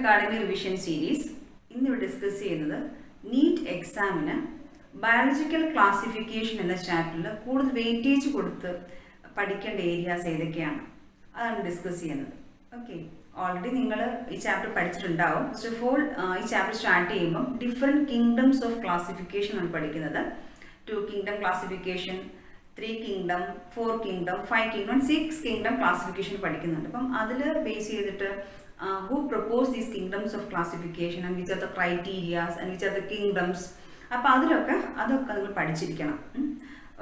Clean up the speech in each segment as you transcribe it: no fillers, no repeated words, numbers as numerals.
Academy Revision Series. We will discuss NEET exam biological classification in the chapter. Could weightage പഠിക്കേണ്ട areas ഏതൊക്കെയാണ് അതാണ് discuss ചെയ്യുന്നത്. Okay, already നിങ്ങൾ ഈ chapter പഠിച്ചിട്ടുണ്ടാവും. First of all ഈ chapter start ചെയ്യുമ്പോൾ different kingdoms of classification ആണ് പഠിക്കുന്നത്. 2 kingdom classification, 3 kingdom, 4 kingdom, 5 kingdom, 6 kingdom classification പഠിക്കുന്നുണ്ട്. അപ്പം അതിൽ ബേസ് ചെയ്തിട്ട് who proposed these kingdoms of classification and which are the criterias and which are the kingdoms, അപ്പോൾ അതൊക്കെ നിങ്ങൾ പഠിച്ചിരിക്കണം.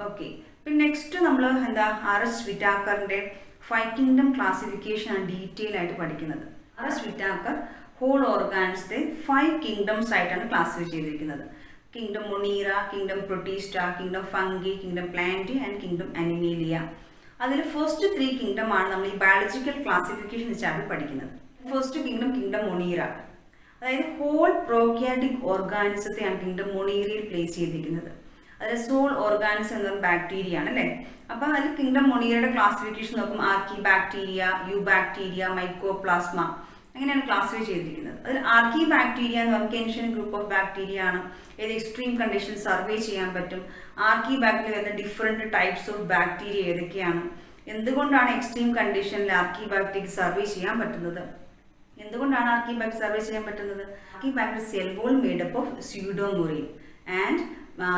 ഓക്കെ, പിന്നെ നെക്സ്റ്റ് നമ്മൾ എന്താ R.S. വിറ്റാക്കറിൻ്റെ 5 kingdom ക്ലാസിഫിക്കേഷൻ ആണ് ഡീറ്റെയിൽ ആയിട്ട് പഠിക്കുന്നത്. R.S. വിറ്റാക്കർ ഹോൾ ഓർഗാൻസിൻ്റെ 5 kingdoms ആയിട്ടാണ് ക്ലാസിഫൈ ചെയ്തിരിക്കുന്നത്. Kingdom Monera, kingdom Protista, kingdom fungi, kingdom Plantae and kingdom Animalia. അതിൽ ഫസ്റ്റ് 3 kingdom ആണ് നമ്മൾ ഈ ബയോളജിക്കൽ ക്ലാസിഫിക്കേഷൻ ചാപ്റ്റർ പഠിക്കുന്നത്. ഫസ്റ്റ് കിങ്ഡം കിങ്ഡം മൊണീറ, അതായത് ഹോൾ പ്രോക്യാരിയോട്ടിക് ഓർഗാനിസത്തെയാണ് കിങ്ഡം മൊണീറയിൽ പ്ലേസ് ചെയ്തിരിക്കുന്നത്. അതിൽ സോൾ ഓർഗാനിസം എന്ന ബാക്ടീരിയ ആണ് അല്ലേ. അപ്പോൾ അതിൽ കിങ്ഡം മൊണീറയുടെ ക്ലാസിഫിക്കേഷൻ നോക്കും ആർക്കി ബാക്ടീരിയ, യു ബാക്ടീരിയ, മൈക്കോപ്ലാസ്മ, അങ്ങനെയാണ് ക്ലാസിഫൈ ചെയ്തിരിക്കുന്നത്. അതിൽ ആർക്കി ബാക്ടീരിയ എന്ന് പറഞ്ഞാൽ കെൻഷ്യൻ ഗ്രൂപ്പ് ഓഫ് ബാക്ടീരിയ ആണ്. ഏത് എക്സ്ട്രീം കണ്ടീഷൻ സർവേ ചെയ്യാൻ പറ്റും. ആർക്കി ബാക്ടീരിയ വരുന്ന ഡിഫറെൻറ്റ് ടൈപ്സ് ഓഫ് ബാക്ടീരിയ ഏതൊക്കെയാണ്, എന്തുകൊണ്ടാണ് എക്സ്ട്രീം കണ്ടീഷനിൽ ആർക്കി ബാക്ടീരിയ സർവേ ചെയ്യാൻ പറ്റുന്നത്, എന്തുകൊണ്ടാണ് ആർക്കി ബാക്ടീരിയ സർവേ ചെയ്യാൻ പറ്റുന്നത്. Archaebacteria cell wall made up of pseudomurein and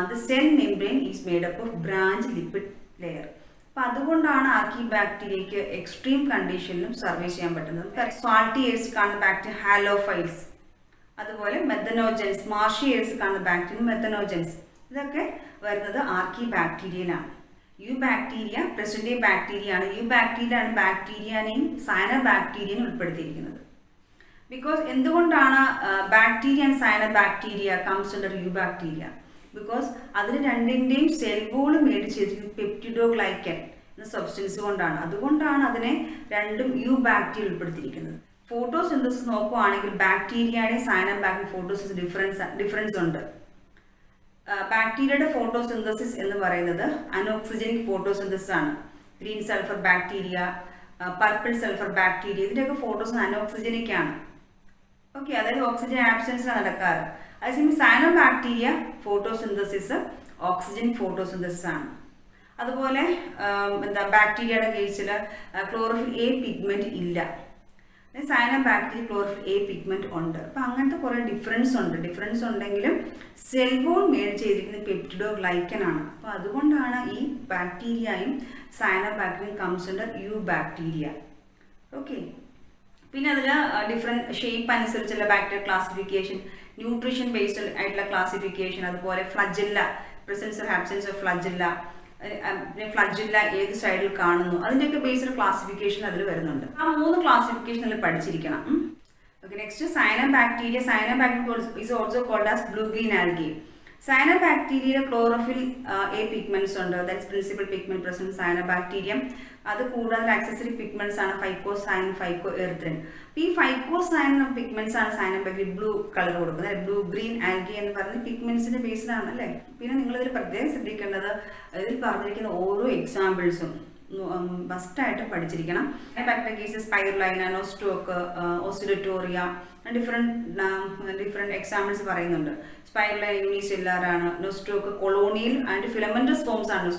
the cell membrane is made up of branch lipid layer. അപ്പോൾ അതുകൊണ്ടാണ് ആർക്കി ബാക്ടീരിയയ്ക്ക് എക്സ്ട്രീം കണ്ടീഷനിലും സർവേ ചെയ്യാൻ പറ്റുന്നത്. സാൾട്ടി എയർസ് കാണുന്ന ബാക്ടീരിയ ഹാലോഫൈൽസ്, അതുപോലെ മെത്തനോജൻസ്, മാർഷി എയർസ് കാണുന്ന ബാക്ടീരിയ മെത്തനോജൻസ്, ഇതൊക്കെ വരുന്നത് ആർക്കി ബാക്ടീരിയയിലാണ്. Eubacteria present day bacteria ആണ്. യു ബാക്ടീരിയ ആണ് ബാക്ടീരിയനെയും സയന ബാക്ടീരിയനും ഉൾപ്പെടുത്തിയിരിക്കുന്നത്. ബിക്കോസ് എന്തുകൊണ്ടാണ് bacteria and cyanobacteria comes under eubacteria? Because അതിന് രണ്ടിൻ്റെയും സെൽ വോൾ മേടിച്ചിരിക്കുന്നത് പെപ്റ്റിഡോഗ്ലൈക്കൻ എന്ന സബ്സ്റ്റൻസ് കൊണ്ടാണ്. അതുകൊണ്ടാണ് അതിനെ രണ്ടും യു ബാക്ടീരിയ ഉൾപ്പെടുത്തിയിരിക്കുന്നത്. ഫോട്ടോസിന്തസിസ് നോക്കുകയാണെങ്കിൽ ബാക്ടീരിയയുടെയും സയന ബാക്ടീരിയ ഫോട്ടോസിന്തസിസ് ഡിഫറൻസ് ഉണ്ട്. ബാക്ടീരിയയുടെ ഫോട്ടോസിന്തസിസ് എന്ന് പറയുന്നത് അനോക്സിജനിക് ഫോട്ടോസിന്തസിസ് ആണ്. Green sulphur bacteria, purple sulphur bacteria, ഇതിൻ്റെയൊക്കെ ഫോട്ടോസിന് അനോക്സിജനിക് ആണ്. ഓക്കെ, അതായത് ഓക്സിജൻ ആബ്സെൻസിലാണ് നടക്കാറ്. അതേസമയം cyanobacteria photosynthesis oxygen photosynthesis ആണ്. അതുപോലെ ബാക്ടീരിയയുടെ കേസിൽ ക്ലോറോഫിൽ എ പിഗ്മെന്റ് ഇല്ല. Cyanobacteria chlorophyll a pigment ഉണ്ട്. അപ്പം അങ്ങനത്തെ കുറേ ഡിഫറൻസ് ഉണ്ടെങ്കിലും സെൽ വോൾ മേഡ് ചെയ്തിരിക്കുന്നത് പെപ്റ്റിഡോഗ്ലൈക്കൻ ആണ്. അപ്പോൾ അതുകൊണ്ടാണ് ഈ ബാക്ടീരിയയും സയനോ ബാക്ടീരിയയും comes under eubacteria. Okay, പിന്നെ അതിൽ ഡിഫറെൻറ്റ് ഷേപ്പ് അനുസരിച്ചുള്ള ബാക്ടീരിയ ക്ലാസിഫിക്കേഷൻ, ന്യൂട്രീഷൻ ബേസ്ഡ് ആയിട്ടുള്ള ക്ലാസിഫിക്കേഷൻ, അതുപോലെ flagella, presence of absence of flagella, പിന്നെ ഫ്ലജല്ല ഏത് സൈഡിൽ കാണുന്നു, അതിൻ്റെയൊക്കെ ബേസ്ഡ് ക്ലാസിഫിക്കേഷൻ അതിൽ വരുന്നുണ്ട്. ആ 3 ക്ലാസിഫിക്കേഷൻ അതിൽ പഠിച്ചിരിക്കണം. Okay, next cyanobacteria. Cyanobacteria is also called as blue green algae. Cyanobacteria chlorophyll a pigments ഉണ്ട്. That's principal pigment present cyanobacteria. അത് കൂടാതെ ആക്സസറി പിഗ്മെന്റ്സ് ആണ് ഫൈക്കോസൈൻ, ഫൈക്കോ എറിത്രിൻ. അപ്പോൾ ഈ ഫൈക്കോസൈൻ പിഗ്മെന്റ്സ് ആണ് സയനോ ബാക്ടീരിയ ബ്ലൂ കളർ കൊടുക്കുന്നത്. Blue green algae എന്ന് പറയുന്നത് പിഗ്മെന്റ്സിന്റെ ബേസിലാണ് അല്ലേ. പിന്നെ നിങ്ങളിതിൽ പ്രത്യേകം ശ്രദ്ധിക്കേണ്ടത്, ഇതിൽ പറഞ്ഞിരിക്കുന്ന ഓരോ എക്സാമ്പിൾസും മസ്റ്റായിട്ട് പഠിച്ചിരിക്കണം. Bacteria case Spirulina, Nostoc, Oscillatoria, different examples പറയുന്നുണ്ട്. സ്പൈറുലൈന യൂണിസെല്ലുലാർ ആണ്. Nostoc colonial and filamentous forms ആണ്.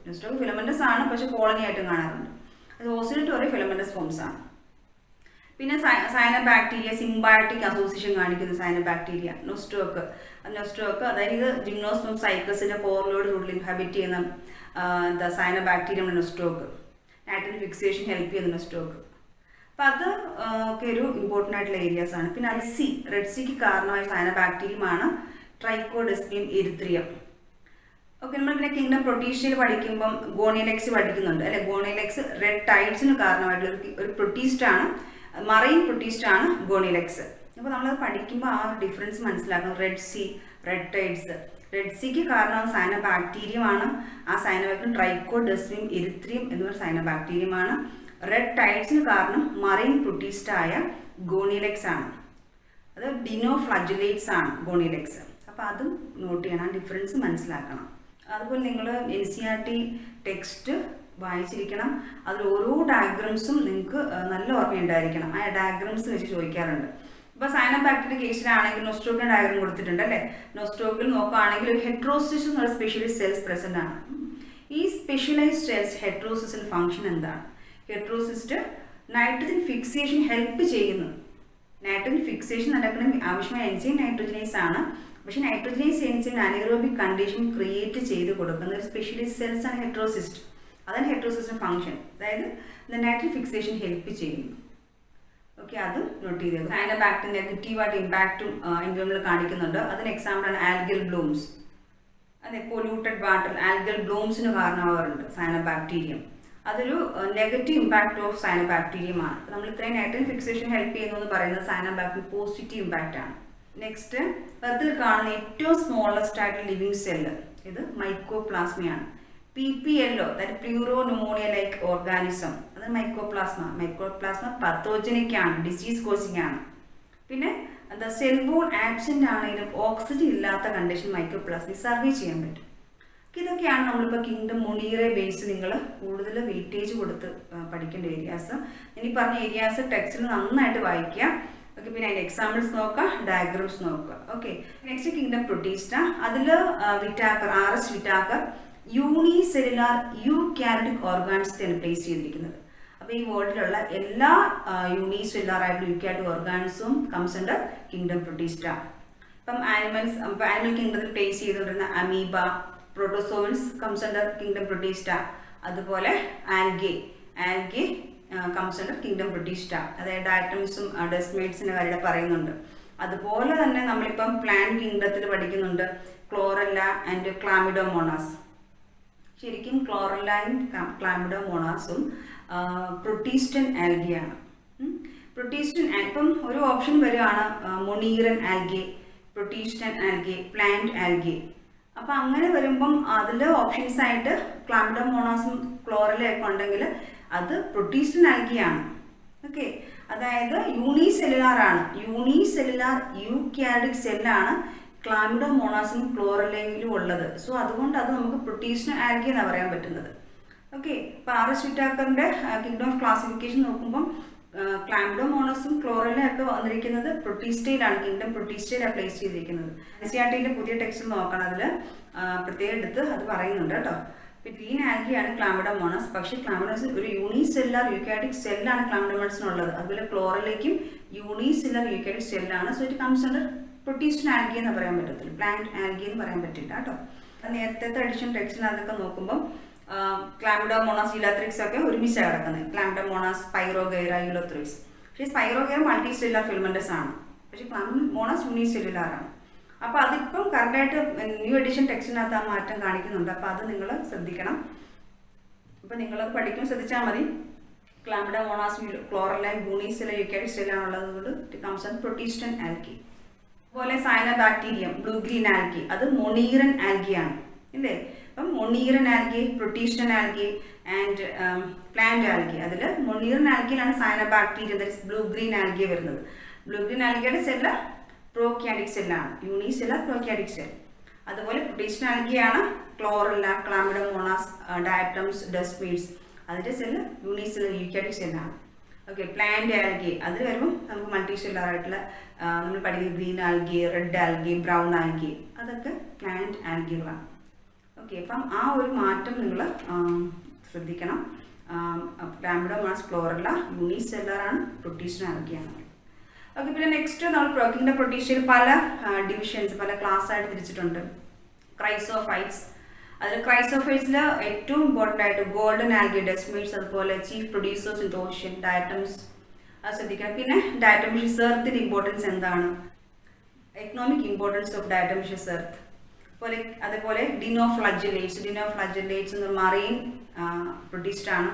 നോസ്റ്റോക്ക് ഫിലമെന്റസ് ആണ്, പക്ഷെ കോളനി ആയിട്ടും കാണാറുണ്ട്. അത് ഓസിലോറ്റോറിയ ഫിലമെന്റസ് ഫോംസ് ആണ്. പിന്നെ സയനോ ബാക്ടീരിയ സിംബയോട്ടിക് അസോസിയേഷൻ കാണിക്കുന്ന സയനോ ബാക്ടീരിയ. നോസ്റ്റോക്ക് അതായത് ജിംനോസ്പം സൈക്കസിന്റെ പോർലോഡ് റൂട്ടിൽ ഇൻഹാബിറ്റ് ചെയ്യുന്ന cyano bacteria Nostoc. Nitrogen fixation help ചെയ്യുന്ന നോസ്റ്റോക്ക്. അപ്പം അത് ഒക്കെ ഒരു ഇമ്പോർട്ടൻ്റ് ആയിട്ടുള്ള ഏരിയാസ് ആണ്. പിന്നെ റെഡ് സീക്ക് കാരണമായ സയനോ ബാക്ടീരിയമാണ് ട്രൈക്കോഡെസ്മിയം എരിത്രിയം. ഓക്കെ, നമ്മൾ പിന്നെ കിങ്ഡം പ്രൊട്ടീസ്റ്റയിൽ പഠിക്കുമ്പം ഗോണിയലെക്സ് പഠിക്കുന്നുണ്ട് അല്ലെ. ഗോണിയലെക്സ് റെഡ് ടൈഡ്സിന് കാരണമായിട്ടുള്ള ഒരു പ്രൊട്ടീസ്റ്റ് ആണ്, മറൈൻ പ്രൊട്ടീസ്റ്റ് ആണ് ഗോണിയലെക്സ്. അപ്പോൾ നമ്മളത് പഠിക്കുമ്പോൾ ആ ഡിഫറൻസ് മനസ്സിലാക്കണം. Red sea, red tides. Red സീക്ക് കാരണം സയനോ ബാക്ടീരിയമാണ്. ആ സയനോ ബാക്ടീരിയം ട്രൈക്കോഡെസ്മിയം എരിത്രിയം എന്ന് പറഞ്ഞ സയനോ ബാക്ടീരിയമാണ്. റെഡ് ടൈഡ്സിന് കാരണം മറൈൻ പ്രൊട്ടീസ്റ്റായ ഗോണിയലെക്സ് ആണ്. അത് ഡിനോഫ്ലജുലേറ്റ്സ് ആണ് ഗോണിയലെക്സ്. അപ്പോൾ അതും നോട്ട് ചെയ്യണം, ഡിഫറൻസ് മനസ്സിലാക്കണം. അതുപോലെ നിങ്ങൾ NCERT ടെക്സ്റ്റ് വായിച്ചിരിക്കണം. അതിൽ ഓരോ ഡയഗ്രാംസും നിങ്ങൾക്ക് നല്ല ഓർമ്മയുണ്ടായിരിക്കണം. ആ ഡയഗ്രാംസ് വെച്ച് ചോദിക്കാറുണ്ട്. ഇപ്പോൾ സയനോബാക്ടീരിയ കേസിലാണെങ്കിൽ നോസ്റ്റോക്കിൻ ഡയഗ്രം കൊടുത്തിട്ടുണ്ട് അല്ലേ. നോസ്റ്റോക്കിൽ നോക്കുകയാണെങ്കിൽ ഒരു ഹെട്രോസിസ് എന്നുള്ള സ്പെഷ്യലൈസ്ഡ് സെൽസ് പ്രസന്റ് ആണ്. ഈ സ്പെഷ്യലൈസ്ഡ് സെൽസ് ഹെട്രോസിസിൽ ഫംഗ്ഷൻ എന്താണ്? ഹെട്രോസിസ്റ്റ് നൈട്രജൻ ഫിക്സേഷൻ ഹെൽപ്പ് ചെയ്യുന്നു. നൈട്രജൻ ഫിക്സേഷൻ നടക്കുന്ന ആവശ്യമായ എൻസൈം നൈട്രോജനൈസ് ആണ്. പക്ഷെ നൈട്രോജനൈസ് എൻസൈം അനേറോബിക് കണ്ടീഷൻ ക്രിയേറ്റ് ചെയ്ത് കൊടുക്കുന്ന ഒരു സ്പെഷ്യലൈസ്ഡ് സെൽസ് ആണ് ഹെട്രോസിസ്റ്റ്. അതാണ് ഹെട്രോസിസ്റ്റ് ഫംഗ്ഷൻ. അതായത് നൈട്രജൻ ഫിക്സേഷൻ ഹെൽപ്പ് ചെയ്യുന്നു. ഓക്കെ, അതും നോട്ട് ചെയ്തത്. സയനോബാക്ടീരിയ നെഗറ്റീവായിട്ട് ഇമ്പാക്റ്റും എൻവയോൺമെന്റിൽ കാണിക്കുന്നുണ്ട്. അതിന് എക്സാമ്പിളാണ് ആൽഗൽ ബ്ലൂംസ്. അതെ, പൊല്യൂട്ടഡ് വാട്ടർ ആൽഗൽ ബ്ലൂംസിന് കാരണമാകാറുണ്ട് സയനോബാക്ടീരിയം. അതൊരു നെഗറ്റീവ് ഇമ്പാക്ട് ഓഫ് സയനോബാക്ടീരിയമാണ്. നമ്മൾ ഇത്രയും നൈട്രജൻ ഫിക്സേഷൻ ഹെൽപ്പ് ചെയ്യുന്നു എന്ന് പറയുന്നത് സയനോബാക്ടീരിയം പോസിറ്റീവ് ഇമ്പാക്റ്റ് ആണ്. നെക്സ്റ്റ്, വെറുതെ കാണുന്ന ഏറ്റവും സ്മോളസ്റ്റ് ആയിട്ട് ലിവിങ് സെല്ല് ഇത് മൈക്കോപ്ലാസ്മയാണ്. PPLO, that Puro pneumonia like organism, അത് മൈക്കോപ്ലാസ്മ. മൈക്കോപ്ലാസ്മ പത്തോജനിക് ആണ്, ഡിസീസ് കോസിങ് ആണ്. പിന്നെ എന്താ, സെൽ വോൾ ആബ്സെന്റ് ആണെങ്കിലും ഓക്സിജൻ ഇല്ലാത്ത കണ്ടീഷൻ മൈക്രോപ്ലാസ്മിക് സർവേ ചെയ്യാൻ പറ്റും. ഇതൊക്കെയാണ് നമ്മളിപ്പോൾ കിങ്ഡം മുനീറെ ബേസ് നിങ്ങൾ കൂടുതൽ വെയിറ്റേജ് കൊടുത്ത് പഠിക്കേണ്ട ഏരിയാസ്. ഇനി പറഞ്ഞ ഏരിയാസ് ടെക്സ്റ്റിൽ നന്നായിട്ട് വായിക്കുക. ഓക്കെ, പിന്നെ അതിൻ്റെ എക്സാമ്പിൾസ് നോക്കുക, ഡയഗ്രാംസ് നോക്കുക. Okay, next kingdom Protista. അതിൽ Whittaker, RS Whittaker unicellular eukaryotic ഓർഗാൻസിനെയാണ് പ്ലേസ് ചെയ്തിരിക്കുന്നത്. അപ്പോൾ ഈ വേൾഡിലുള്ള എല്ലാ യൂണിസെല്ലുലാർ ആയിട്ടുള്ള യൂകാരിയോട്ടിക് ഓർഗാൻസും കംസ് അണ്ടർ കിങ്ഡം പ്രൊട്ടീസ്റ്റ. ഇപ്പം ആനിമൽ കിങ്ഡത്തിൽ പ്ലേസ് ചെയ്തുകൊണ്ടിരുന്ന amoeba, protozoids comes under kingdom Protista. അതുപോലെ algae comes under kingdom Protista. അതായത് ഡയറ്റംസും ഡെസ്മേറ്റ്സിൻ്റെ കാര്യം പറയുന്നുണ്ട്. അതുപോലെ തന്നെ നമ്മളിപ്പം പ്ലാന്റ് കിങ്ഡത്തിൽ പഠിക്കുന്നുണ്ട് ക്ലോറല്ല ആൻഡ് ക്ലാമിഡോമോണാസ്. ശരിക്കും ക്ലോറല്ലയും ക്ലാമിഡോമോണാസും പ്രൊട്ടീസ്റ്റൻ ആൽഗിയാണ്. പ്രൊട്ടീസ്റ്റൻ ഇപ്പം ഒരു ഓപ്ഷൻ വരികയാണ് മൊണീറൻ ആൽഗെ, പ്രൊട്ടീസ്റ്റൻ ആൽഗെ, പ്ലാന്റ് ആൽഗെ. അപ്പം അങ്ങനെ വരുമ്പം അതിൽ ഓപ്ഷൻസ് ആയിട്ട് ക്ലാമിഡോമോണാസും ക്ലോറല്ലയൊക്കെ ഉണ്ടെങ്കിൽ അത് പ്രൊട്ടീസ്റ്റൻ ആൽഗിയാണ്. ഓക്കെ, അതായത് യൂണിസെല്ലുലാർ ആണ്. യൂണിസെല്ലുലാർ യൂകാരിയോട്ടിക് സെല്ലാണ് ക്ലാമിഡോമോണാസിനും ക്ലോറല്ലയിലും ഉള്ളത്. സോ അതുകൊണ്ട് അത് നമുക്ക് പ്രൊട്ടീസ്റ്റൻ ആൽഗി എന്നാണ് പറയാൻ പറ്റുന്നത്. ഓക്കെ, ഇപ്പോൾ RS വിറ്റാക്കറിൻ്റെ കിങ്ഡം ഓഫ് ക്ലാസിഫിക്കേഷൻ നോക്കുമ്പം ക്ലാമിഡോമോണസും ക്ലോറല്ലയൊക്കെ വന്നിരിക്കുന്നത് പ്രൊട്ടീസ്റ്റയിലാണ്, കിങ്ഡം പ്രൊട്ടീസ്റ്റയിലാണ് പ്ലേസ് ചെയ്തിരിക്കുന്നത്. NCERTയുടെ പുതിയ ടെക്സ്റ്റ് നോക്കണം, അതിൽ പ്രത്യേകം എടുത്ത് അത് പറയുന്നുണ്ട് കേട്ടോ. ഇപ്പോൾ ഗ്രീൻ ആൽഗിയാണ് ക്ലാമിഡോമോണസ്. പക്ഷേ ക്ലാമിഡോമോണസ് ഒരു യൂണിസെല്ലുലാർ യൂകാരിയോട്ടിക് സെല്ലാണ് ക്ലാമിഡോമോണസിനുള്ളത്. അതുപോലെ ക്ലോറല്ലയ്ക്കും യൂണിസെല്ലുലാർ യൂകാരിയോട്ടിക് സെല്ലാണ്. So it comes under protistan algae എന്ന് പറയാൻ പറ്റത്തില്ല, പ്ലാന്റ് ആൽഗി എന്ന് പറയാൻ പറ്റില്ല കേട്ടോ. നേരത്തെ എഡിഷൻ ടെക്സ്റ്റിനകത്തൊക്കെ നോക്കുമ്പോൾ ക്ലാമിഡോമോണാസ് യൂലോത്രിക്സ് ഒക്കെ ഒരുമിച്ചാണ് കിടക്കുന്നത്. ക്ലാമിഡോമോണാസ്, പൈറോഗൈറ, യൂലോത്രിക്സ്. പക്ഷേ പൈറോഗൈറ മൾട്ടി സെല്ലുലാർ ഫിലമെന്റസ് ആണ്, പക്ഷേ ക്ലാമിഡോമോണാസ് യൂണിസെല്ലുലാർ ആണ്. അപ്പോൾ അതിപ്പം കറക്റ്റായിട്ട് ന്യൂ എഡിഷൻ ടെക്സ്റ്റിനകത്ത് ആ മാറ്റം കാണിക്കുന്നുണ്ട്. അപ്പോൾ അത് നിങ്ങൾ ശ്രദ്ധിക്കണം. അപ്പോൾ നിങ്ങളത് പഠിക്കും, ശ്രദ്ധിച്ചാൽ മതി. ക്ലാമിഡോമോണാസ്, ക്ലോറല്ലയും യൂണിസെല്ലുലാർ യൂകാരിയോട്ടിക് സെല്ലാണുള്ളത് കൊണ്ട് it comes under protistan algae. അതുപോലെ സയനോബാക്ടീരിയം ബ്ലൂ ഗ്രീൻ ആൽഗി, അത് മൊണീറൻ ആൽഗിയാണ് ഇല്ലേ. അപ്പം moneran algae, protistan algae and plant algae. അതിൽ മൊണീറൻ ആൽഗിയിലാണ് cyanobacterium, that is blue green algae വരുന്നത്. ബ്ലൂ ഗ്രീൻ ആൽഗിയുടെ സെല്ല് പ്രോക്യാരിയോട്ടിക് സെല്ലാണ്, യൂണിസെല്ലുലാർ പ്രോക്യാരിയോട്ടിക് സെൽ. അതുപോലെ പ്രൊട്ടീസ്റ്റൻ ആൽഗിയാണ് ക്ലോറല്ല, ക്ലാമിഡോമോണാസ്, ഡയറ്റംസ്, ഡെസ്മീഡ്സ്. അതിൻ്റെ സെല്ല് യൂണിസെല്ലുലാർ യൂകാരിയോട്ടിക് സെല്ലാണ്. ഓക്കെ, പ്ലാന്റ് ആൽഗി അതിൽ വരുമ്പോൾ നമുക്ക് മൾട്ടി സെല്ലുലാർ ആയിട്ടുള്ള നമ്മൾ പഠിക്കുന്ന green algae, red algae, brown algae, അതൊക്കെ പ്ലാന്റ് ആൽഗികളാണ്. ഓക്കെ, അപ്പം ആ ഒരു മാറ്റം നിങ്ങൾ ശ്രദ്ധിക്കണം. ക്ലാമിഡോമോണാസ്, ക്ലോറല്ല യൂണിസെല്ലുലാർ ആണ്, പ്രൊട്ടീസ്റ്റൻ ആൽഗിയാണ്. ഓക്കെ, പിന്നെ നെക്സ്റ്റ് നമ്മൾ കിങ്ഡം പ്രൊട്ടീസ്റ്റയിൽ പല ഡിവിഷൻസ്, പല ക്ലാസ് ആയിട്ട് തിരിച്ചിട്ടുണ്ട്. ക്രൈസോഫൈറ്റ്സ്, അതിൽ ക്രൈസോഫൈറ്റ്സിൽ ഏറ്റവും ഇമ്പോർട്ടൻ്റ് ആയിട്ട് ഗോൾഡൻ ആൽഗി, ഡെസ്മീഡ്സ്, അതുപോലെ chief producers in the ocean, ഡയറ്റംസ്, അത് ശ്രദ്ധിക്കണം. പിന്നെ ഡയറ്റോമിഷ്യസ് എർത്തിന്റെ ഇമ്പോർട്ടൻസ് എന്താണ്, എക്കണോമിക് ഇമ്പോർട്ടൻസ് ഓഫ് ഡയറ്റോമിഷ്യസ് എർത്ത്. അതേപോലെ ഡിനോഫ്ലജലേറ്റ്സ് എന്ന് മറൈൻ പ്രൊഡ്യൂസ്ഡ് ആണ്.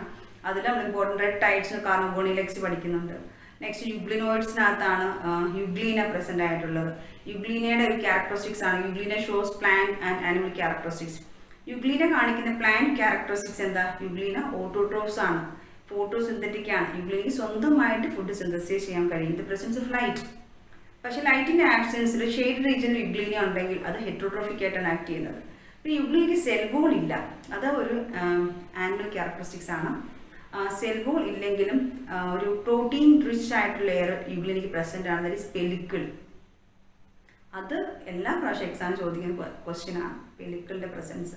അതിൽ നമ്മൾ ഇമ്പോർട്ടൻ്റ് റെഡ് ടൈഡ്സിന് കാർബോണിലെക്സ് പഠിക്കുന്നുണ്ട്. നെക്സ്റ്റ് യുഗ്ലിനോയിഡ്സിനകത്താണ് യുഗ്ലീന പ്രസന്റ് ആയിട്ടുള്ളത്. യുഗ്ലീനയുടെ ഒരു ക്യാരക്ടറിസ്റ്റിക്സ് ആണ്, euglena shows plant and animal characteristics. Euglena കാണിക്കുന്ന പ്ലാന്റ് ക്യാരക്ടറിസ്റ്റിക്സ് എന്താ, യുഗ്ലീന ഓട്ടോട്രോഫ്സ് ആണ്, ഫോട്ടോസിന്തറ്റിക് ആണ്. യുഗ്ലീനയ്ക്ക് സ്വന്തമായിട്ട് ഫുഡ് സിന്തസൈസ് ചെയ്യാൻ കഴിയും, ദ പ്രസൻസ് ഓഫ് ലൈറ്റ്. പക്ഷേ ലൈറ്റിൻ്റെ ആബ്സെൻസിൽ ഷെയ്ഡ് റീജിയനിൽ യുഗ്ലീന ഉണ്ടെങ്കിൽ അത് ഹെറ്ററോട്രോഫിക് ആയിട്ടാണ് ആക്ട് ചെയ്യുന്നത്. പിന്നെ യുഗ്ലീനയ്ക്ക് സെൽ വോൾ ഇല്ല, അത് ഒരു ആനിമൽ ക്യാരക്ടറിസ്റ്റിക്സ് ആണ്. സെൽ വോൾ ഇല്ലെങ്കിലും ഒരു പ്രോട്ടീൻ റിച്ച് ആയിട്ടുള്ള ലെയർ യൂഗ്ലിനിക്ക് പ്രസന്റ് ആണ്, ദാറ്റ് ഈസ് പെലിക്കിൾ. അത് എല്ലാ പ്രാവശ്യം എക്സാം ചോദിക്കുന്ന ക്വസ്റ്റ്യൻ ആണ്, പെലിക്കിളിന്റെ presence.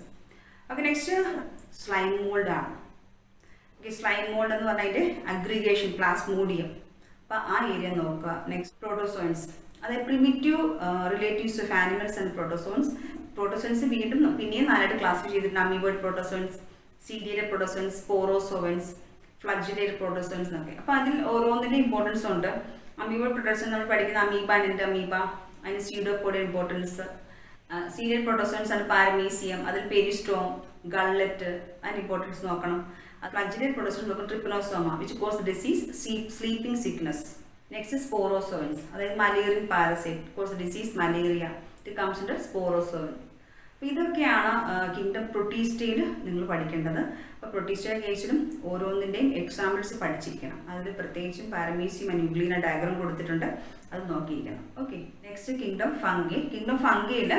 Okay, next slime mould ആണ്. ഓക്കെ, സ്ലൈം മോൾഡ് എന്ന് പറഞ്ഞതിന്റെ അഗ്രിഗേഷൻ പ്ലാസ്മോഡിയം. അപ്പൊ ആ ഏരിയ നോക്കുക. നെക്സ്റ്റ് പ്രോട്ടോസോൺസ്, അതായത് primitive relatives of animals and protozoans. Protozoans പിന്നെയും 4 ക്ലാസിഫൈ ചെയ്തിട്ടുണ്ട്. അമീബോയിഡ് പ്രോട്ടോസോൺസ്, സീഡിയേറ്റഡ് പ്രോട്ടോസോൺസ്, സ്പോറോസോവൻസ്, ഫ്ലജുലേറ്റഡ് പ്രോട്ടോസോൺസ് എന്നൊക്കെ. അപ്പൊ അതിൽ ഓരോന്നിന്റെ ഇമ്പോർട്ടൻസ് ഉണ്ട്. അമീബോയിഡ് പ്രോട്ടോസോൺ നമ്മൾ പഠിക്കുന്ന അമീബ ആൻഡ് അമീബ, അതിന് സീഡോപോഡിന്റെ ഇമ്പോർട്ടൻസ്. സീഡിയേറ്റഡ് പ്രോട്ടോസോൺസ് ആണ് പാരമീസിയം, അതിൽ പെരിസ്റ്റോം, ഗള്ളറ്റ്, അതിന്റെ ഇമ്പോർട്ടൻസ് നോക്കണം. ഫ്ലജുലേറ്റഡ് പ്രോട്ടോസോൺസ് നോക്കണം trypanosoma which cause disease sleeping sickness. Next sporozoans, അതായത് malarian parasite cause disease malaria, it comes in sporozoan. അപ്പോൾ ഇതൊക്കെയാണ് കിങ്ഡം പ്രൊട്ടീസ്റ്റയിൽ നിങ്ങൾ പഠിക്കേണ്ടത്. അപ്പോൾ പ്രൊട്ടീസ്റ്റ കേസിലും ഓരോന്നിൻ്റെയും എക്സാമ്പിൾസ് പഠിച്ചിരിക്കണം. അതിൽ പ്രത്യേകിച്ചും പാരമീസിയം ആൻഡ് യൂഗ്ലീന ഡയഗ്രാം കൊടുത്തിട്ടുണ്ട്, അത് നോക്കിയിരിക്കണം. Okay, next kingdom fungi. Kingdom ഫംഗിയിൽ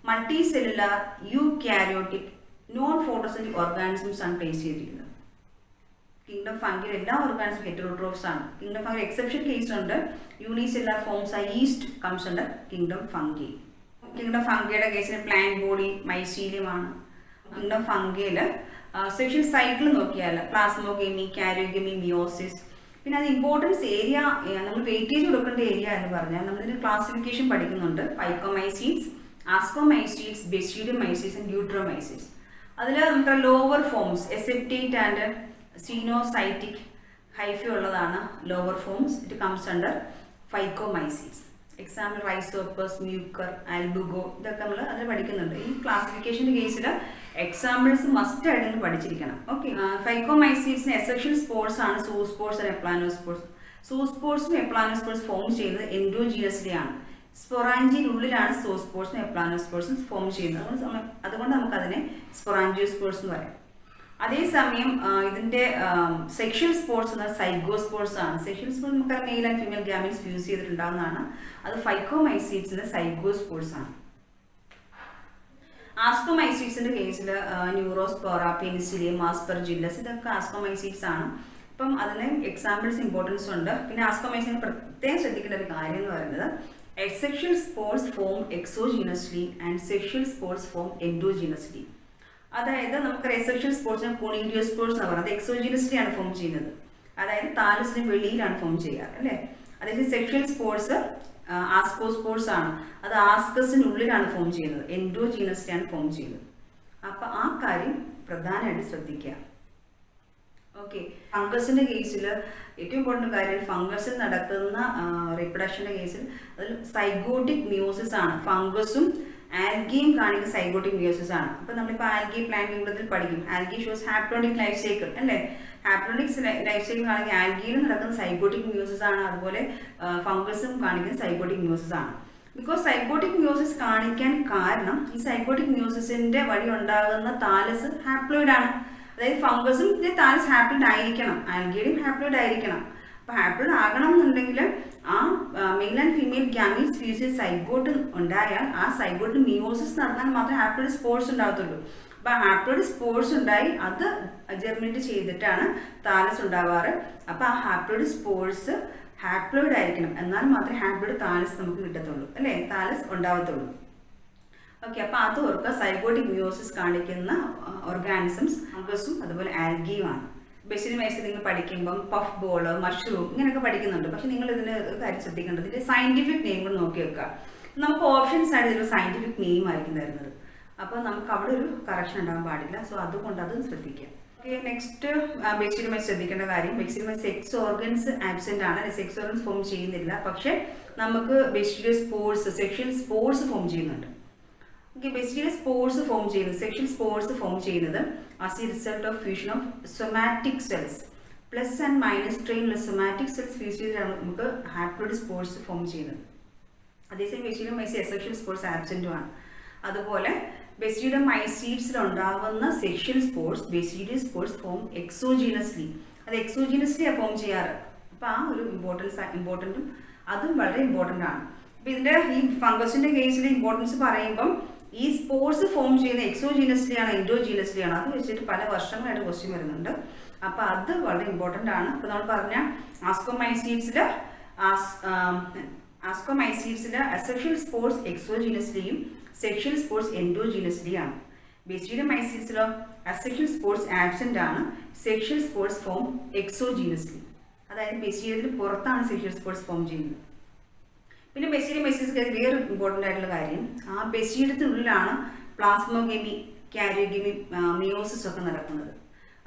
multicellular eukaryotic non photosynthetic organisms ആണ് പ്ലേസ് ചെയ്തിരിക്കുന്നത്. കിങ്ഡം ഫംഗിയിൽ എല്ലാ ഓർഗാനിസം ഹെറ്ററോട്രോഫ്സ് ആണ്. കിങ്ഡം ഫംഗി എക്സെപ്ഷൻ കേസ് ഉണ്ട്, യൂണിസെല്ലുലാർ ഫോംസ് ആ ഈസ്റ്റ് കംസ് ഉണ്ട് കിങ്ഡം ഫംഗി. കിങ്ഡം ഫംഗിയുടെ കേസിൽ പ്ലാന്റ് ബോഡി മൈസീലിയം ആണ്. കിങ്ഡം ഫംഗിയിൽ സെക്ഷൽ സൈക്കിൾ നോക്കിയാൽ പ്ലാസ്മോഗെമി, കാരിയോഗെമി, മിയോസിസ്. പിന്നെ അത് ഇമ്പോർട്ടൻസ് ഏരിയ നമ്മൾ വെയിറ്റേജ് കൊടുക്കേണ്ട ഏരിയ എന്ന് പറഞ്ഞാൽ നമ്മളിതിന് ക്ലാസിഫിക്കേഷൻ പഠിക്കുന്നുണ്ട്. Phycomycetes, Ascomycetes, ബെസിഡിയോമൈസീഡ്സ് and Deuteromycetes. അതിൽ നമുക്ക് lower forms aseptate and coenocytic hyphae ഉള്ളതാണ് lower forms. It comes under Phycomycetes. Example Rhizopus, Mucor, Albugo, ഇതൊക്കെ നമ്മൾ അതിൽ പഠിക്കുന്നുണ്ട്. ഈ ക്ലാസിഫിക്കേഷൻ്റെ കേസിൽ എക്സാമ്പിൾസ് മസ്റ്റ് ആയിട്ട് പഠിച്ചിരിക്കണം. ഓക്കെ, ഫൈക്കോമൈസീഡ്സിന് എസെക്ഷൽ സ്പോർട്സ് ആണ് സൂസ്പോർട്സ് ആൻഡ് എപ്ലാനോസ്പോർട്സ്. സൂസ്പോർട്സും എപ്ലാനോസ്പോർട്സ് ഫോം ചെയ്യുന്നത് എൻഡോജീനസ്ലി ആണ്. സ്പൊറാഞ്ചിനുള്ളിലാണ് സൂസ്പോർട്സും എപ്ലാനോസ്പോർട്സും ഫോം ചെയ്യുന്നത്. അതുകൊണ്ട് നമുക്കതിനെ സ്പൊറാഞ്ചിയോസ്പോർട്സ് എന്ന് പറയാം. അതേസമയം ഇതിന്റെ സെക്ഷൽ സ്പോർട്സ് എന്ന സൈഗോസ്പോർട്സ് ആണ്. സെക്ഷൽ സ്പോർട്സ് നമുക്ക് male and female gametes fuse ചെയ്തിട്ടുണ്ടാകുന്നതാണ്. അത് ഫൈക്കോമൈസീഡ്സിന്റെ സൈഗോസ്പോർട്സ് ആണ്. ആസ്കോമൈസീഡ്സിന്റെ കേസിൽ ന്യൂറോസ്പോറ, പെനിസിലിയം, ആസ്പെർജില്ലസ്, ഇതൊക്കെ ആസ്കോമൈസീഡ്സ് ആണ്. അപ്പം അതിന് എക്സാമ്പിൾസ് ഇമ്പോർട്ടൻസ് ഉണ്ട്. പിന്നെ ആസ്കോമൈസീഡിന് പ്രത്യേകം ശ്രദ്ധിക്കേണ്ട ഒരു കാര്യം എന്ന് പറയുന്നത് sexual spores form exogenously and sexual spores form endogenously. അതായത് നമുക്ക് സെക്ഷൽ സ്പോർട്സിന് കോണിഡിയോസ്പോർട്സ് എന്ന് പറയുന്നത് എക്സോജീനസ്ലി ആണ് ഫോം ചെയ്യുന്നത്, അതായത് താലസിന് വെളിയിലാണ് ഫോം ചെയ്യാറ് അല്ലേ. അതായത് സെക്ഷൽ സ്പോർട്സ് ആസ്കോസ്പോർട്സ് ആണ്, അത് ആസ്കസിനുള്ളിലാണ് ഫോം ചെയ്യുന്നത്, എൻഡോജീനസ്ലി ആണ് ഫോം ചെയ്യുന്നത്. അപ്പൊ ആ കാര്യം പ്രധാനമായിട്ട് ശ്രദ്ധിക്കുക. ഓക്കെ, ഫംഗസിന്റെ കേസിൽ ഏറ്റവും ഇമ്പോർട്ടൻറ്റ് കാര്യം ഫംഗസിൽ നടക്കുന്ന റീപ്രൊഡക്ഷന്റെ കേസിൽ അതിൽ സൈഗോട്ടിക് മിയോസിസ് ആണ്. ഫംഗസും ആൽഗിയും കാണിക്കുന്ന സൈഗോട്ടിക് മിയോസിസ് ആണ്. അപ്പൊ നമ്മളിപ്പോൾ ആൽഗി പ്ലാന്റ് കിങ്ഡത്തിൽ പഠിക്കും. ആൽഗി ഷോസ് ഹാപ്ലോണിക് ലൈഫ് സൈക്കിൾ അല്ലേ. ഹാപ്ലോണിക് ലൈഫ് സൈക്കിൾ ആണെങ്കിൽ ആൽഗിയിൽ നടക്കുന്ന സൈഗോട്ടിക് മിയോസിസ് ആണ്, അതുപോലെ ഫംഗസും കാണിക്കുന്ന സൈഗോട്ടിക് മിയോസിസ് ആണ്. ബിക്കോസ് സൈഗോട്ടിക് മിയോസിസ് കാണിക്കാൻ കാരണം ഈ സൈഗോട്ടിക് മിയോസിസിന്റെ വഴി ഉണ്ടാകുന്ന താലസ് ഹാപ്ലോയിഡ് ആണ്. അതായത് ഫംഗസും താലസ് ഹാപ്ലോയിഡ് ആയിരിക്കണം, ആൽഗിയുടെയും ഹാപ്ലോയിഡ് ആയിരിക്കണം. അപ്പൊ ഹാപ്ലോയിഡ് ആകണം എന്നുണ്ടെങ്കിൽ ആ mail and female gametes fuse ചെയ്ത് സൈഗോട്ട് ഉണ്ടായാൽ ആ സൈഗോട്ട് മിയോസിസ് നടന്നാൽ മാത്രമേ ഹാപ്ലോയിഡ് സ്പോർട്സ് ഉണ്ടാകത്തുള്ളൂ. അപ്പൊ ഹാപ്ലോയിഡ് സ്പോർട്സ് ഉണ്ടായി അത് ജെർമിനേറ്റ് ചെയ്തിട്ടാണ് താലസ് ഉണ്ടാവാറ്. അപ്പൊ ആ ഹാപ്ലോയിഡ് സ്പോർട്സ് ഹാപ്ലോയിഡ് ആയിരിക്കണം, എന്നാൽ മാത്രമേ ഹാപ്ലോയിഡ് താലസ് നമുക്ക് കിട്ടത്തുള്ളൂ അല്ലേ, താലസ് ഉണ്ടാവത്തുള്ളൂ. ഓക്കെ, അപ്പൊ അത് ഓർക്കുക. സൈഗോട്ടിക് മിയോസിസ് കാണിക്കുന്ന ഓർഗാനിസംസ് ഫംഗസും അതുപോലെ ആൽഗിയുമാണ്. ബേസിക് വയസ്സിൽ നിങ്ങൾ പഠിക്കുമ്പം പഫ് ബോൾ, മഷ്റൂം ഇങ്ങനെയൊക്കെ പഠിക്കുന്നുണ്ട്. പക്ഷെ നിങ്ങൾ ഇതിന് കാര്യം ശ്രദ്ധിക്കേണ്ടത് ഇതിന്റെ സയന്റിഫിക് നെയിം കൂടെ നോക്കി വെക്കുക. നമുക്ക് ഓപ്ഷൻസ് ആയിട്ട് ഇതിൽ സയന്റിഫിക് നെയിം ആയിരിക്കും തരുന്നത്. അപ്പോൾ നമുക്ക് അവിടെ ഒരു കറക്ഷൻ ഉണ്ടാകാൻ പാടില്ല. സോ അതുകൊണ്ട് അത് ശ്രദ്ധിക്കുക. ഓക്കെ, നെക്സ്റ്റ് ബേസികമായി ശ്രദ്ധിക്കേണ്ട കാര്യം, ബേസികമായി സെക്സ് ഓർഗൻസ് ആബ്സെന്റ് ആണ്, സെക്സ് ഓർഗൻസ് ഫോം ചെയ്യുന്നില്ല. പക്ഷെ നമുക്ക് basically spores, sexual spores form ചെയ്യുന്നുണ്ട്. ഓക്കെ, ബേസിക്കലി സ്പോർട്സ് ഫോം ചെയ്യുന്നത്, സെക്ഷൽ സ്പോർട്സ് ഫോം ചെയ്യുന്നത് as a result of fusion of somatic cells. Plus and minus സ്ട്രെയിനുള്ള സൊമാറ്റിക് സെൽസ് ഫ്യൂസ് ചെയ്തിട്ടാണ് നമുക്ക് ഹാപ്ലോയിഡ് സ്പോർട്സ് ഫോം ചെയ്യുന്നത്. അതേസമയം ബേസിക്കലി മൈസി അസെക്ഷൽ സ്പോർട്സ് ആബ്സെന്റും ആണ്. അതുപോലെ ബേസിയുടെ മൈസീഡ്സിൽ ഉണ്ടാകുന്ന സെക്ഷൽ സ്പോർട്സ്, ബേസിയുടെ സ്പോർട്സ് ഫോം എക്സോജീനസ്ലി, അത് എക്സോജീനസ്ലിയാണ് ഫോം ചെയ്യാറ്. അപ്പൊ ആ ഒരു ഇമ്പോർട്ടൻറ്റും അതും വളരെ ഇമ്പോർട്ടൻ്റ് ആണ്. അപ്പൊ ഇതിന്റെ ഈ ഫംഗസിന്റെ കേസിൽ ഇമ്പോർട്ടൻസ് പറയുമ്പം ഈ സ്പോർട്സ് ഫോം ചെയ്യുന്ന എക്സോജീനസ്ലി ആണോ എൻഡോജീനസ്ലി ആണോ അത് വെച്ചിട്ട് പല വർഷങ്ങളായിട്ട് ക്വസ്റ്റ്യൻ വരുന്നുണ്ട്. അപ്പോൾ അത് വളരെ ഇമ്പോർട്ടൻ്റ് ആണ്. ഇപ്പോൾ നമ്മൾ പറഞ്ഞ ആസ്കോമൈസീഡ്സിൽ അസെക്ഷൽ സ്പോർട്സ് എക്സോജീനസ്ലിയും സെക്ഷൽ സ്പോർട്സ് എൻഡോജീനസ്ലി ആണ്. ബെസിഡിയമൈസീഡ്സിലോ അസെക്ഷൽ സ്പോർട്സ് ആബ്സെൻ്റ് ആണ്, സെക്ഷൽ സ്പോർട്സ് ഫോം എക്സോജീനസ്ലി. അതായത് ബെസിഡിയത്തിന് പുറത്താണ് സെക്ഷൽ സ്പോർട്സ് ഫോം ചെയ്യുന്നത്. പിന്നെ ബെസിഡിയമൈസീഡ്സ് വേറെ ഇമ്പോർട്ടൻ്റ് ആയിട്ടുള്ള കാര്യം, ആ ബെസിഡിയത്തിനുള്ളിലാണ് പ്ലാസ്മോഗെമി, കാരിയോഗെമി, മിയോസിസ് ഒക്കെ നടക്കുന്നത്.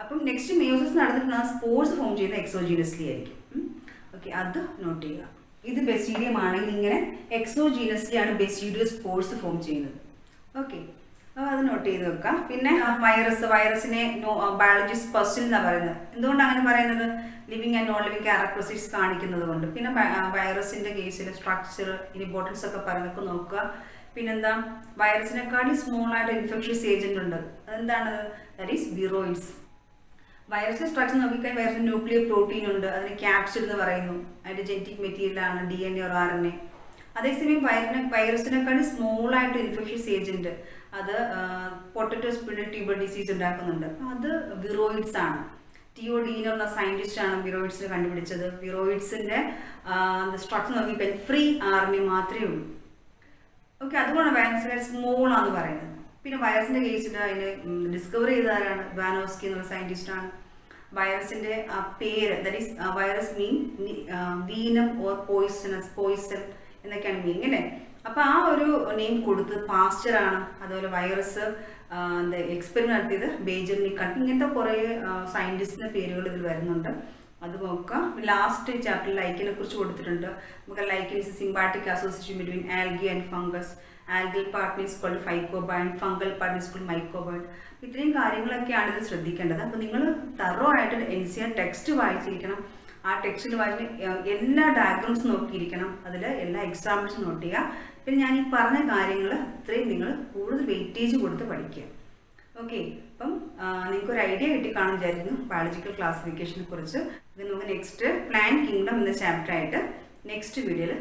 അപ്പം നെക്സ്റ്റ് മിയോസിസ് നടന്നിട്ടുള്ള സ്പോർട്സ് ഫോം ചെയ്യുന്ന എക്സോജീനസ്ലി ആയിരിക്കും. ഓക്കെ, അത് നോട്ട് ചെയ്യുക. ഇത് ബെസിഡിയം ആണെങ്കിൽ ഇങ്ങനെ എക്സോജീനസ്ലി ആണ് ബെസിഡിയോ സ്പോർട്സ് ഫോം ചെയ്യുന്നത്. ഓക്കെ, അപ്പോൾ അത് നോട്ട് ചെയ്ത് വെക്കാം. പിന്നെ വൈറസിനെ ബയോളജിസ്റ്റ് പസിൽ എന്നാണ് പറയുന്നത്. എന്തുകൊണ്ടാണ് അങ്ങനെ പറയുന്നത്? Living and non living characteristics കാണിക്കുന്നത് കൊണ്ട്. പിന്നെ വൈറസിൻ്റെ കേസിൽ സ്ട്രക്ചർ, ഇമ്പോർട്ടൻസ് ഒക്കെ പറയുന്നതൊക്കെ നോക്കുക. പിന്നെന്താ, വൈറസിനെക്കാളും സ്മോൾ ആയിട്ട് ഇൻഫെക്ഷ്യസ് ഏജന്റ് ഉണ്ട്. അതെന്താണ്? That is viroids. വൈറസിന്റെ സ്ട്രക്ചർ നോക്കിക്കഴിഞ്ഞാൽ വൈറസിന് ന്യൂക്ലിയർ പ്രോട്ടീൻ ഉണ്ട്, അതിന് ക്യാപ്സിഡ് എന്ന് പറയുന്നു. അതിന്റെ ജനറ്റിക് മെറ്റീരിയൽ ആണ് DNA or RNA. അതേസമയം വൈറസിനെക്കാളും സ്മോൾ ആയിട്ട് ഇൻഫെക്ഷ്യസ് ഏജന്റ് അത് പൊട്ടറ്റോ സ്പിരിഡ് ട്യൂബർ ഡിസീസ് ഉണ്ടാക്കുന്നുണ്ട്. അത് വിറോയിഡ്സ് ആണ്. ടിയോഡീനോ എന്ന സയന്റിസ്റ്റ് ആണ് വിറോയിഡ്സിനെ കണ്ടുപിടിച്ചത്. വിറോയിഡ്സിന്റെ സ്ട്രക്ചർ നോക്കിക്കഴിഞ്ഞാൽ ഫ്രീ RNA മാത്രമേ ഉള്ളൂ. ഓക്കെ, അതുകൊണ്ടാണ് വൈറസിനെ സ്മോൾ ആണെന്ന് പറയുന്നത്. പിന്നെ വൈറസിന്റെ കേസിൽ അതിന് ഡിസ്കവർ ചെയ്ത ആരാണ്? വാനോസ്കി എന്നുള്ള സയന്റിസ്റ്റ് ആണ്. വൈറസിന്റെ പേര്, that is virus mean venom or poison എന്നൊക്കെയാണ് മീനിങ് അല്ലേ. അപ്പൊ ആ ഒരു നെയിം കൊടുത്ത് പാസ്റ്റർ ആണ്. അതുപോലെ വൈറസ് എക്സ്പെരിമെന്റ് നടത്തിയത് ബേജർനി കട്ട്. ഇങ്ങനത്തെ കുറെ സയന്റിസ്റ്റിന്റെ പേരുകൾ ഇതിൽ വരുന്നുണ്ട്. അത് നോക്കുക. ലാസ്റ്റ് ചാപ്റ്ററിൽ ലൈക്കിനെ കുറിച്ച് കൊടുത്തിട്ടുണ്ട്. നമുക്ക് lichen is symbiotic association between algae and fungus. Algal part is called phycobiont, fungal part is called mycobiont. ഇത്രയും കാര്യങ്ങളൊക്കെയാണ് ഇത് ശ്രദ്ധിക്കേണ്ടത്. അപ്പോൾ നിങ്ങൾ തറോ ആയിട്ട് NCERT ടെക്സ്റ്റ് വായിച്ചിരിക്കണം. ആ ടെക്സ്റ്റിൽ വായിച്ച് എല്ലാ ഡയഗ്രാംസും നോക്കിയിരിക്കണം. അതിൽ എല്ലാ എക്സാമ്പിൾസും നോട്ട് ചെയ്യുക. പിന്നെ ഞാൻ ഈ പറഞ്ഞ കാര്യങ്ങൾ ഇത്രയും നിങ്ങൾ കൂടുതൽ വെയിറ്റേജ് കൊടുത്ത് പഠിക്കുക. ഓക്കെ, അപ്പം നിങ്ങൾക്കൊരു ഐഡിയ കിട്ടി കാണാൻ വിചാരിക്കുന്നു ബയോളജിക്കൽ ക്ലാസിഫിക്കേഷനെ കുറിച്ച്. ഇത് നമുക്ക് നെക്സ്റ്റ് പ്ലാന്റ് കിങ്ഡം എന്ന ചാപ്റ്റർ ആയിട്ട് നെക്സ്റ്റ് വീഡിയോയിൽ